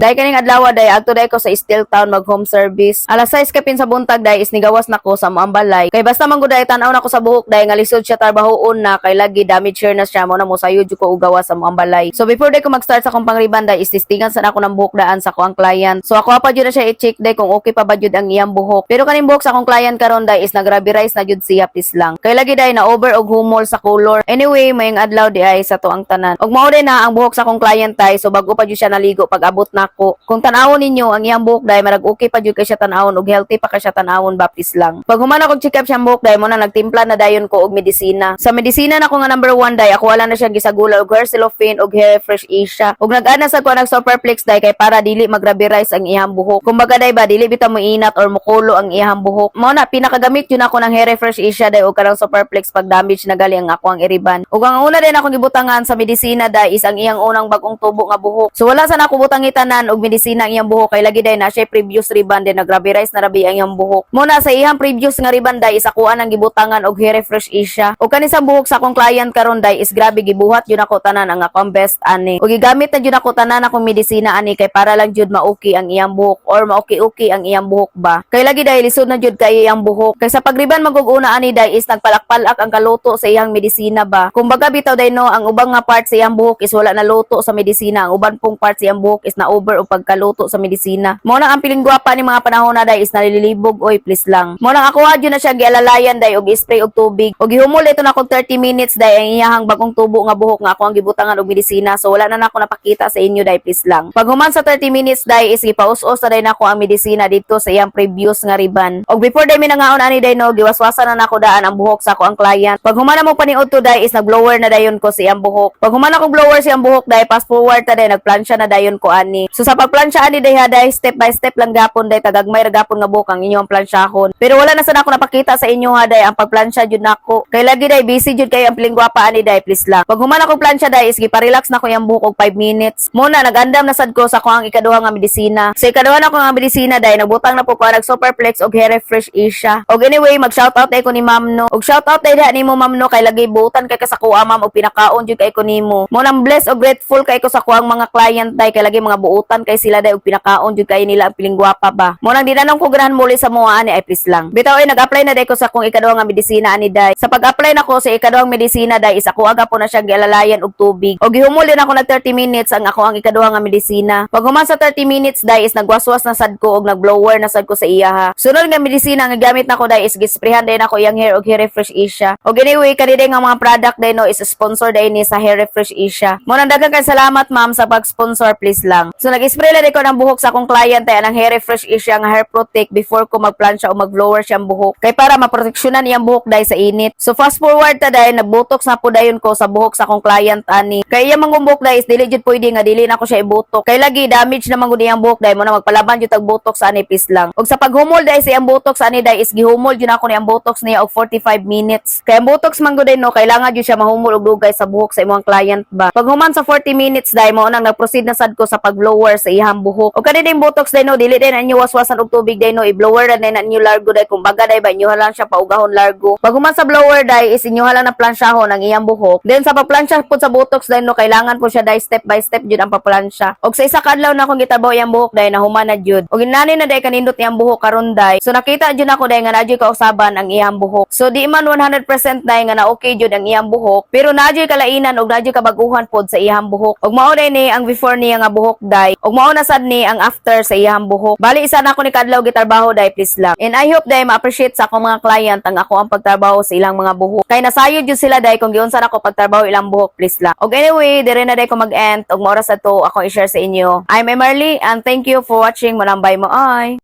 Dahil kaning adlaw day adto day ko sa Steel Town mag home service. Alas 6 kapin sa buntag day is nigawas nako sa Ambalay. Kay basta man gud day tan-aw nako sa buhok day nga lisod siya trabahoon na kay lagi damage na siya mo na mo sayod jud ko og gawas sa Ambalay. So before day ko mag-start sa akong pangriban day is testingan sa ako ng buhok daan sa akong client. So ako pa jud na siya i-check day kung okay pa ba jud ang iyang buhok. Pero kaning buhok sa akong client karon day is nagrabirize na jud siya please lang. Kay lagi day na over og humol sa color. Anyway, mayong adlaw di ay sa to ang tanan. Og mao day na ang buhok sa akong client day so bago pa jud siya naligo pag abot nako. Kung tan-awon ninyo ang iyang buhok day marag okay pa jud kay siya tan-awon og healthy pa kay siya tan-awon ba please lang. Pag humana kog check up siyang buhok day mo na nagtimpla na dayon ko og medisina. Sa medisina na ko nga number 1 day ako wala na siya gisagula og hair cellophane og hair fresh Asia. Og nag-ana sa ko nag superflex day kay para dili magrabirize ang iyang buhok. Kumbaga day ba dili bitaw mo inat or mukulo ang iyang buhok. Mao na pinakagamit yun ako ng hair fresh Asia day og kanang superflex pag damage na gali ang ako ang iriban. Ug ang una din akong gibutangan sa medisina day is ang iyang unang bagong tubo nga buhok. So wala sa nako butangi tanan og medisina ang iyang buhok kay lagi day na siya previous ribbon din nagrabirize na rabi ang iyang buhok. Muna sa iyang previous nga ribbon day is akuan ang gibutangan og hair fresh Asia. Og kani sa buhok sa akong client karon day is grabe gibuhat yun ako tanan ang akong best ani. Og gigamit na jud ako tanan akong medisina ani kay para lang jud ma-okay ang iyang buhok or ma-okay ang iyang buhok ba. Kay lagi day lisod na jud kay iyang buhok. Kay sa pagriban maguguna ani day is nagpalak-palak ang kaluto sa iyang medisina ba. Kumbaga bitaw day no ang ubang nga part sa iyang buhok is wala na luto sa medisina. Ang uban pong part sa iyang buhok is na over o pagkaluto sa medisina. Mo nang ang piling gwapa ni mga panahon na day is nalilibog oy please lang. Mo nang ako hadyo na siya gialalayan day og spray og tubig. Og gihumol ito na kog 30 minutes day ang iyahang bagong tubo nga buhok nga ako ang gibutangan og medisina. So wala na nako napakita sa inyo day please lang. Pag human sa 30 minutes day is gipaus-us na day nako ang medisina dito sa iyang previous nga riban. Og before day minangaon ani day no giwaswasan na nako daan ang buhok sa ako ang client. Pag human na mo paniud to day is nag-blower na dayon ko sa iyang buhok. Pag human ako blower sa iyang buhok day fast forward ta day nagplansya na dayon ko ani. So sa pagplansya ani day haday step by step lang gapon day tagagmay ra gapon nga buhok ang inyong plansyahon. Pero wala na sa nako napakita sa inyo haday ang pagplansya jud nako. Kay lagi day busy jud kay ang piling gwapa ani day please lang. Pag human ako plansya day is gipa-relax na ko iyang buhok og 5 minutes. Muna nagandam na sad ko sa ko ang ikaduha nga medisina. Sa ikaduha na ko nga medisina day nagbutang na po ko nag superflex og hair fresh Asia. Og anyway mag shoutout day ko ni Ma'am No. Og shoutout day ni mo Ma'am No kay lagi butan kay ka sa kuha ma'am og pinakaon jud kay ko nimo. Mo nang blessed og grateful kay ko sa kuang mga client day kay lagi mga buutan kay sila day og pinakaon jud kay nila ang piling gwapa ba. Mo nang dinanong ko ganahan muli sa mga ani ay please lang. Bitaw ay nag-apply na day ko sa kung ikaduha nga medisina ani day. Sa pag-apply nako sa ikaduhang medisina day is ako aga po na siya gialalayan og tubig. Og gihumol din ako nag 30 minutes ang ako ang ikaduha nga medisina. Pag human sa 30 minutes day is nagwaswas na sad ko og nag-blower na sad ko sa iya ha. Sunod nga medisina nga gamit nako day is gisprayhan day nako iyang hair og hair refresh Asia. Og anyway kani day nga mga product day no is sponsor day ni sa hair refresh Asia. Mo nang daghang kay salamat ma'am sa pag-sponsor please lang. So nag-spray lang ko ng buhok sa akong client ay ang hair refresh Asia nga hair protect before ko magplansya o mag-blower siyang buhok. Kay para maproteksyonan iyang buhok day sa init. So fast forward ta day nagbotox na po dayon ko sa buhok sa akong client ani. Kay iya mga buhok day is dili jud pwede nga dili na ko siya ibutok. Kay lagi damage na man gud iyang buhok day mo na magpalaban jud tag botox ani please lang. Og sa paghumol day sa iyang botox ani day is gihumol jud ako ni ang botox niya og 45 minutes. Kay ang botox man gud day no kailangan jud siya mahumol og dugay sa buhok sa imong client ba. Pag human sa 40 minutes day mo nang nag-proceed na sad ko sa pag-blower sa iyang buhok. Og kani ding botox day no dili din anyo waswasan og tubig day no i-blower na din anyo largo day kung baga day ba inyo lang siya paugahon largo. Pag human sa blower day is inyo lang na plansyahon ang iyang buhok. Then sa pagplansya pud sa botox day no kailangan po siya day step by step jud ang paplansya. Og sa isa ka adlaw na akong gitabaw iyang buhok day na human na jud. Og inani na day kanindot iyang buhok karon day. So nakita jud nako day nga na jud kausaban ang iyang buhok. So di man 100% day nga na okay jud ang iyang buhok, pero na jud kalainan og na jud kabaguhan pod sa iyang buhok. Og mao day ni ang before niya nga buhok day. Og mao na sad ni ang after sa iyang buhok. Bali isa na ako ni kadlaw gitrabaho day please lang. And I hope day ma-appreciate sa akong mga client ang ako ang pagtrabaho sa ilang mga buhok. Kay nasayod jud sila day kung giunsa nako pagtrabaho ilang buhok please lang. Og anyway, dire na day ko mag-end og maoras na to ako i-share sa inyo. I'm Emerly and thank you for watching. Manambay mo ay.